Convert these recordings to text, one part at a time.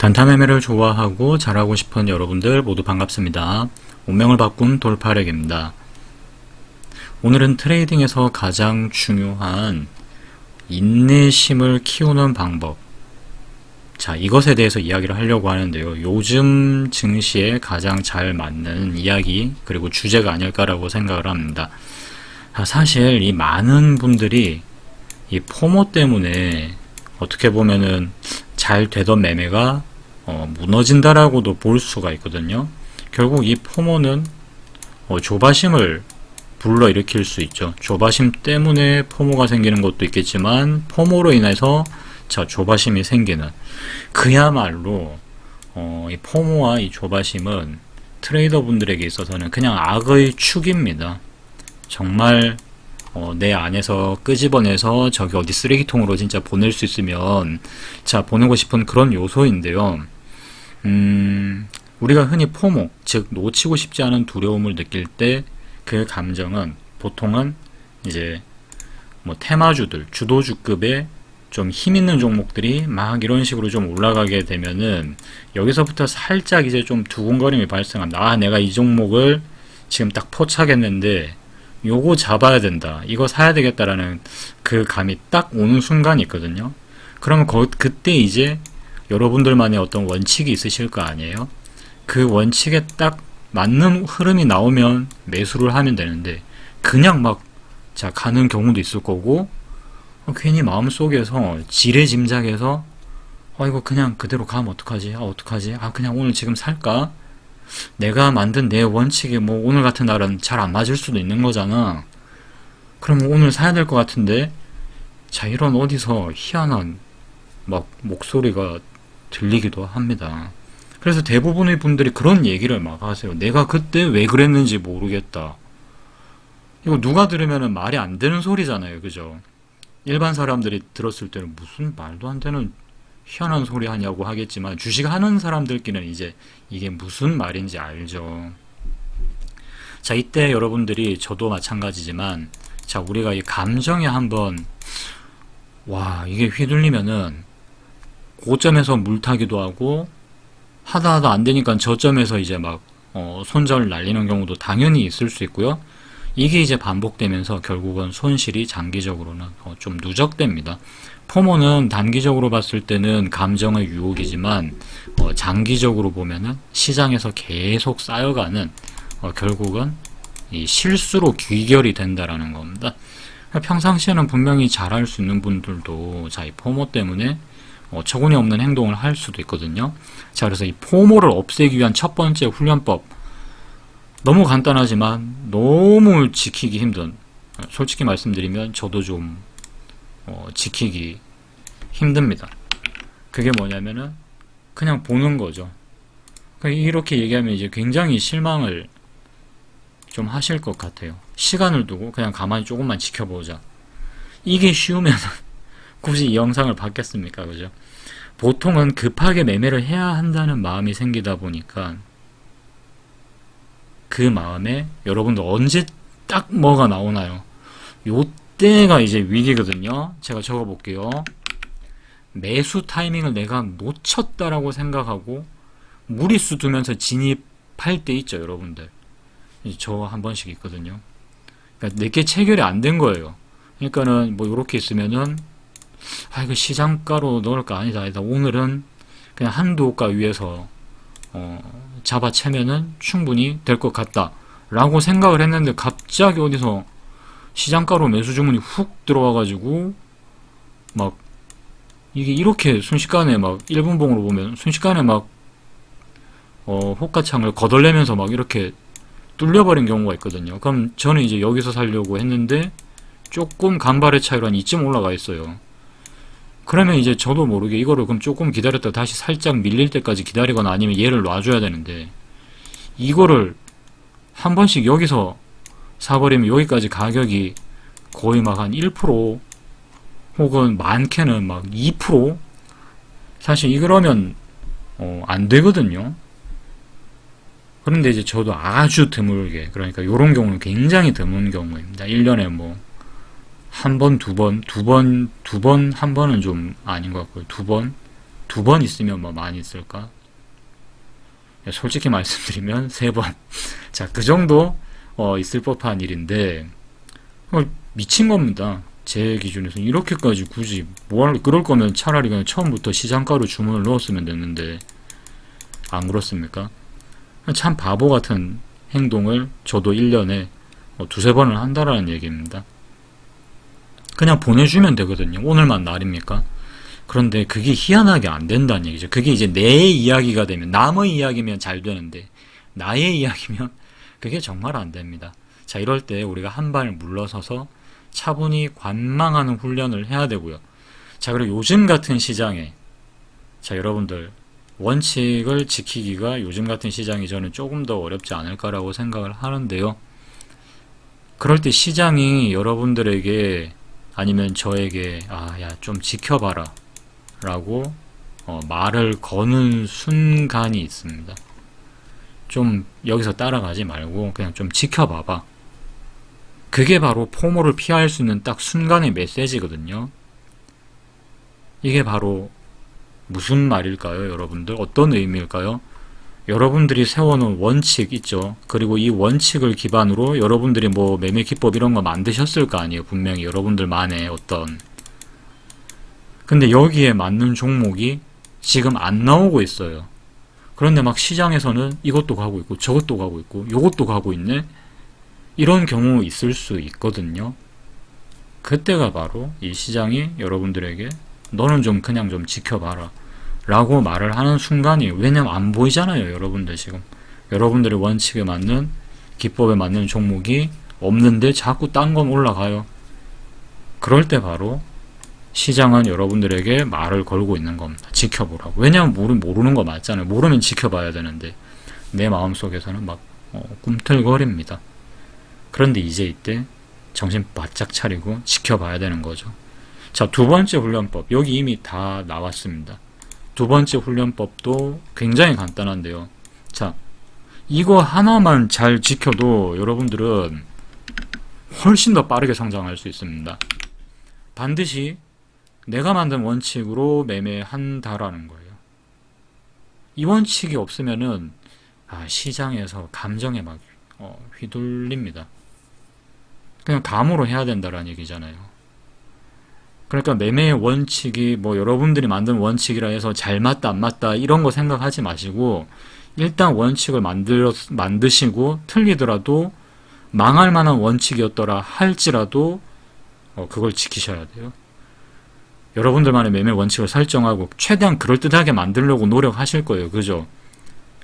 단타 매매를 좋아하고 잘하고 싶은 여러분들 모두 반갑습니다. 운명을 바꾼 돌파력입니다. 오늘은 트레이딩에서 가장 중요한 인내심을 키우는 방법, 이것에 대해서 이야기를 하려고 하는데요. 요즘 증시에 가장 잘 맞는 이야기 그리고 주제가 아닐까라고 생각을 합니다. 사실 이 많은 분들이 이 포모 때문에 어떻게 보면은 잘 되던 매매가 무너진다라고도 볼 수가 있거든요. 결국 이 포모는 조바심을 불러일으킬 수 있죠. 조바심 때문에 포모가 생기는 것도 있겠지만 포모로 인해서 조바심이 생기는, 그야말로 이 포모와 이 조바심은 트레이더 분들에게 있어서는 그냥 악의 축입니다. 정말 내 안에서 끄집어내서 저기 어디 쓰레기통으로 진짜 보낼 수 있으면 보내고 싶은 그런 요소인데요. 우리가 흔히 포모, 즉 놓치고 싶지 않은 두려움을 느낄 때 그 감정은 보통은 이제 테마주들, 주도주급의 좀 힘있는 종목들이 막 이런 식으로 좀 올라가게 되면은 여기서부터 살짝 이제 좀 두근거림이 발생합니다. 내가 이 종목을 지금 딱 포착했는데 요거 잡아야 된다, 이거 사야 되겠다라는 그 감이 딱 오는 순간이 있거든요. 그러면 그때 이제 여러분들만의 어떤 원칙이 있으실 거 아니에요. 그 원칙에 딱 맞는 흐름이 나오면 매수를 하면 되는데 그냥 막 가는 경우도 있을 거고, 괜히 마음속에서 지레짐작해서 이거 그냥 그대로 가면 어떡하지? 어떡하지? 그냥 오늘 지금 살까? 내가 만든 내 원칙이 오늘 같은 날은 잘 안 맞을 수도 있는 거잖아. 그럼 오늘 사야 될 것 같은데, 이런 어디서 희한한 목소리가 들리기도 합니다. 그래서 대부분의 분들이 그런 얘기를 막 하세요. 내가 그때 왜 그랬는지 모르겠다. 이거 누가 들으면 말이 안 되는 소리잖아요. 그죠? 일반 사람들이 들었을 때는 무슨 말도 안 되는 희한한 소리 하냐고 하겠지만, 주식하는 사람들끼리는 이제 이게 무슨 말인지 알죠. 이때 여러분들이, 저도 마찬가지지만, 우리가 이 감정에 한번 이게 휘둘리면은 고점에서 물타기도 하고, 하다 안 되니까 저점에서 이제 손절 날리는 경우도 당연히 있을 수 있고요. 이게 이제 반복되면서 결국은 손실이 장기적으로는 좀 누적됩니다. 포모는 단기적으로 봤을 때는 감정의 유혹이지만 장기적으로 보면은 시장에서 계속 쌓여가는, 결국은 이 실수로 귀결이 된다라는 겁니다. 평상시에는 분명히 잘할 수 있는 분들도 이 포모 때문에 어처구니 없는 행동을 할 수도 있거든요. 그래서 이 포모를 없애기 위한 첫 번째 훈련법, 너무 간단하지만 너무 지키기 힘든, 솔직히 말씀드리면 저도 좀 지키기 힘듭니다. 그게 뭐냐면은 그냥 보는 거죠. 이렇게 얘기하면 이제 굉장히 실망을 좀 하실 것 같아요. 시간을 두고 그냥 가만히 조금만 지켜보자. 이게 쉬우면 굳이 이 영상을 받겠습니까? 그죠? 보통은 급하게 매매를 해야 한다는 마음이 생기다 보니까 그 마음에 여러분들 언제 딱 뭐가 나오나요? 요때가 이제 위기거든요. 제가 적어볼게요. 매수 타이밍을 내가 놓쳤다라고 생각하고 무리수 두면서 진입할 때 있죠, 여러분들. 저 한 번씩 있거든요. 그러니까 내게 체결이 안 된 거예요. 그러니까는 이렇게 있으면은 이거 시장가로 넣을까? 아니다. 오늘은 그냥 한도가 위에서 잡아채면은 충분히 될 것 같다 라고 생각을 했는데, 갑자기 어디서 시장가로 매수 주문이 훅 들어와가지고 이게 이렇게 순식간에 1분봉으로 보면 순식간에 호가창을 거덜내면서 이렇게 뚫려버린 경우가 있거든요. 그럼 저는 이제 여기서 살려고 했는데 조금 간발의 차이로 한 이쯤 올라가 있어요. 그러면 이제 저도 모르게 이거를 그럼 조금 기다렸다 다시 살짝 밀릴 때까지 기다리거나 아니면 얘를 놔줘야 되는데, 이거를 한 번씩 여기서 사버리면 여기까지 가격이 거의 한 1% 혹은 많게는 2%? 사실 이러면 안 되거든요. 그런데 이제 저도 아주 드물게, 그러니까 이런 경우는 굉장히 드문 경우입니다. 1년에 한 번, 두 번, 한 번은 좀 아닌 것 같고요. 두 번, 2번 있으면 뭐 많이 있을까? 솔직히 말씀드리면 3번. 자, 그 정도 있을 법한 일인데 미친 겁니다. 제 기준에서는. 이렇게까지 굳이 그럴 거면 차라리 그냥 처음부터 시장가로 주문을 넣었으면 됐는데 안 그렇습니까? 참 바보 같은 행동을 저도 1년에 2~3번을 한다라는 얘기입니다. 그냥 보내주면 되거든요. 오늘만 날입니까? 그런데 그게 희한하게 안 된다는 얘기죠. 그게 이제 내 이야기가 되면, 남의 이야기면 잘 되는데 나의 이야기면 그게 정말 안 됩니다. 자, 이럴 때 우리가 한 발 물러서서 차분히 관망하는 훈련을 해야 되고요. 자, 그리고 요즘 같은 시장에, 자, 여러분들 원칙을 지키기가 요즘 같은 시장이 저는 조금 더 어렵지 않을까라고 생각을 하는데요. 그럴 때 시장이 여러분들에게 아니면 저에게 야, 좀 지켜봐라 라고 말을 거는 순간이 있습니다. 좀 여기서 따라가지 말고 그냥 좀 지켜봐봐. 그게 바로 포모를 피할 수 있는 딱 순간의 메시지거든요. 이게 바로 무슨 말일까요, 여러분들? 어떤 의미일까요? 여러분들이 세워놓은 원칙 있죠. 그리고 이 원칙을 기반으로 여러분들이 뭐 매매 기법 이런 거 만드셨을 거 아니에요. 분명히 여러분들만의 어떤. 근데 여기에 맞는 종목이 지금 안 나오고 있어요. 그런데 막 시장에서는 이것도 가고 있고 저것도 가고 있고 요것도 가고 있네? 이런 경우 있을 수 있거든요. 그때가 바로 이 시장이 여러분들에게 너는 좀 그냥 좀 지켜봐라 라고 말을 하는 순간이에요. 왜냐면 안 보이잖아요, 여러분들 지금. 여러분들의 원칙에 맞는, 기법에 맞는 종목이 없는데 자꾸 딴 건 올라가요. 그럴 때 바로 시장은 여러분들에게 말을 걸고 있는 겁니다. 지켜보라고. 왜냐면 모르는 거 맞잖아요. 모르면 지켜봐야 되는데 내 마음속에서는 막 꿈틀거립니다. 그런데 이제 이때 정신 바짝 차리고 지켜봐야 되는 거죠. 자, 2번째 훈련법. 여기 이미 다 나왔습니다. 2번째 훈련법도 굉장히 간단한데요. 자, 이거 하나만 잘 지켜도 여러분들은 훨씬 더 빠르게 성장할 수 있습니다. 반드시 내가 만든 원칙으로 매매한다라는 거예요. 이 원칙이 없으면은 시장에서 감정에 막 휘둘립니다. 그냥 감으로 해야 된다라는 얘기잖아요. 그러니까 매매의 원칙이 뭐 여러분들이 만든 원칙이라 해서 잘 맞다 안 맞다 이런 거 생각하지 마시고 일단 원칙을 만드시고 틀리더라도 망할 만한 원칙이었더라 할지라도 그걸 지키셔야 돼요. 여러분들만의 매매 원칙을 설정하고 최대한 그럴듯하게 만들려고 노력하실 거예요. 그죠?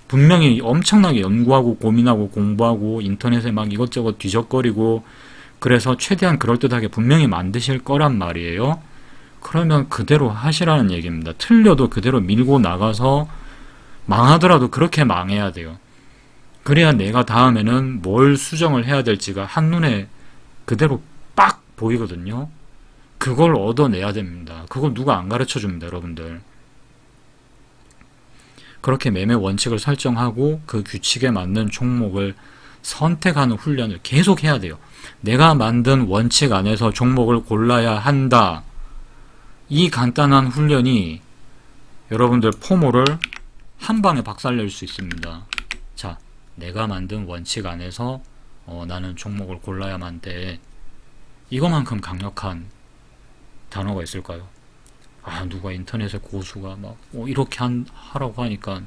분명히 엄청나게 연구하고 고민하고 공부하고 인터넷에 막 이것저것 뒤적거리고 그래서 최대한 그럴듯하게 분명히 만드실 거란 말이에요. 그러면 그대로 하시라는 얘기입니다. 틀려도 그대로 밀고 나가서 망하더라도 그렇게 망해야 돼요. 그래야 내가 다음에는 뭘 수정을 해야 될지가 한눈에 그대로 빡 보이거든요. 그걸 얻어내야 됩니다. 그걸 누가 안 가르쳐 줍니다, 여러분들. 그렇게 매매 원칙을 설정하고 그 규칙에 맞는 종목을 선택하는 훈련을 계속 해야 돼요. 내가 만든 원칙 안에서 종목을 골라야 한다. 이 간단한 훈련이 여러분들 포모를 한 방에 박살낼 수 있습니다. 자, 내가 만든 원칙 안에서 나는 종목을 골라야만 돼. 이거만큼 강력한 단어가 있을까요? 누가 인터넷에 고수가 막 이렇게 하라고 하니까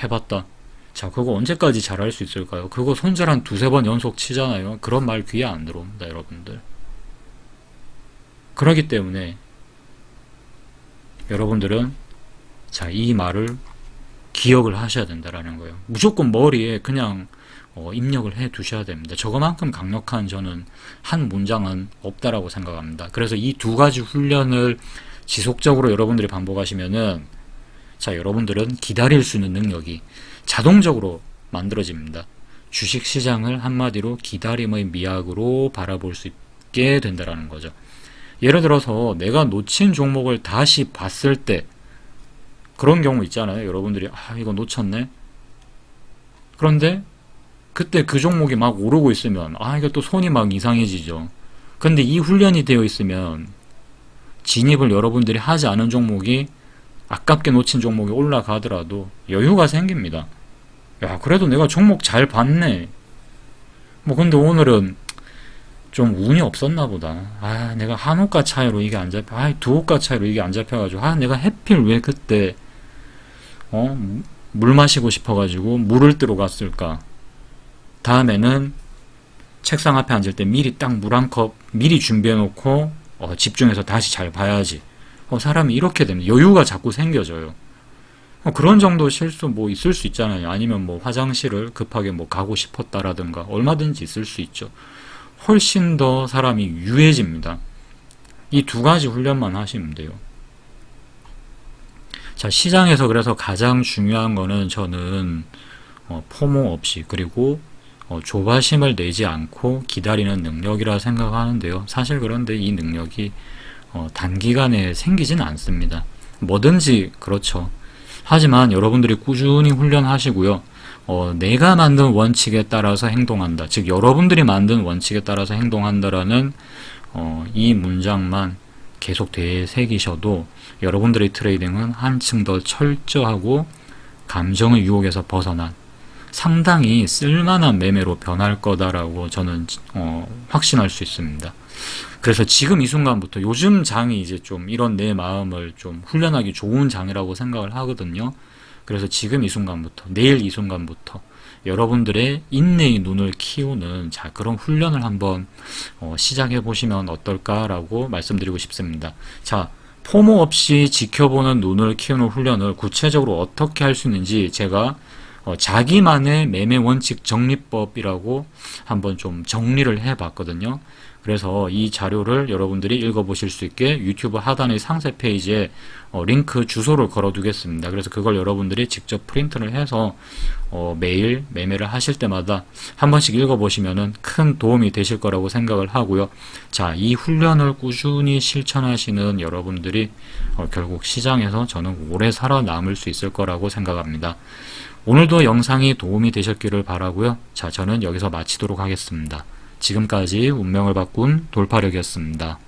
해봤다. 자, 그거 언제까지 잘할 수 있을까요? 그거 손절 한 2~3번 연속 치잖아요. 그런 말 귀에 안 들어옵니다, 여러분들. 그렇기 때문에 여러분들은 자, 이 말을 기억을 하셔야 된다라는 거예요. 무조건 머리에 그냥 입력을 해 두셔야 됩니다. 저거만큼 강력한 저는 한 문장은 없다라고 생각합니다. 그래서 이 2가지 훈련을 지속적으로 여러분들이 반복하시면은 자, 여러분들은 기다릴 수 있는 능력이 자동적으로 만들어집니다. 주식시장을 한마디로 기다림의 미학으로 바라볼 수 있게 된다라는 거죠. 예를 들어서 내가 놓친 종목을 다시 봤을 때 그런 경우 있잖아요. 여러분들이 이거 놓쳤네. 그런데 그때 그 종목이 막 오르고 있으면 이거 또 손이 막 이상해지죠. 근데 이 훈련이 되어 있으면 진입을 여러분들이 하지 않은 종목이 아깝게 놓친 종목이 올라가더라도 여유가 생깁니다. 야, 그래도 내가 종목 잘 봤네. 뭐 근데 오늘은 좀 운이 없었나 보다. 아, 내가 한 호가 차이로 이게 안 잡혀. 아, 두 호가 차이로 이게 안 잡혀가지고. 아, 내가 해필 왜 그때 물 마시고 싶어가지고 물을 뜨러 갔을까. 다음에는 책상 앞에 앉을 때 미리 딱 물 한 컵 미리 준비해놓고 집중해서 다시 잘 봐야지. 사람이 이렇게 됩니다. 여유가 자꾸 생겨져요. 그런 정도 실수 뭐 있을 수 있잖아요. 아니면 뭐 화장실을 급하게 뭐 가고 싶었다라든가 얼마든지 있을 수 있죠. 훨씬 더 사람이 유해집니다. 이 두 가지 훈련만 하시면 돼요. 자, 시장에서 그래서 가장 중요한 거는 저는 포모 없이 그리고 조바심을 내지 않고 기다리는 능력이라 생각하는데요. 사실 그런데 이 능력이 단기간에 생기진 않습니다. 뭐든지 그렇죠. 하지만 여러분들이 꾸준히 훈련하시고요. 내가 만든 원칙에 따라서 행동한다. 즉 여러분들이 만든 원칙에 따라서 행동한다라는 이 문장만 계속 되새기셔도 여러분들의 트레이딩은 한층 더 철저하고 감정의 유혹에서 벗어난 상당히 쓸만한 매매로 변할 거다라고 저는 확신할 수 있습니다. 그래서 지금 이 순간부터 요즘 장이 이제 좀 이런 내 마음을 좀 훈련하기 좋은 장이라고 생각을 하거든요. 그래서 지금 이 순간부터 내일 이 순간부터 여러분들의 인내의 눈을 키우는 자 그런 훈련을 한번 시작해 보시면 어떨까라고 말씀드리고 싶습니다. 자, 포모 없이 지켜보는 눈을 키우는 훈련을 구체적으로 어떻게 할 수 있는지 제가 자기만의 매매 원칙 정리법이라고 한번 좀 정리를 해 봤거든요. 그래서 이 자료를 여러분들이 읽어보실 수 있게 유튜브 하단의 상세 페이지에 링크 주소를 걸어 두겠습니다. 그래서 그걸 여러분들이 직접 프린트를 해서 매일 매매를 하실 때마다 한 번씩 읽어보시면은 큰 도움이 되실 거라고 생각을 하고요. 자, 이 훈련을 꾸준히 실천하시는 여러분들이 결국 시장에서 저는 오래 살아남을 수 있을 거라고 생각합니다. 오늘도 영상이 도움이 되셨기를 바라고요. 자, 저는 여기서 마치도록 하겠습니다. 지금까지 운명을 바꾼 돌파력이었습니다.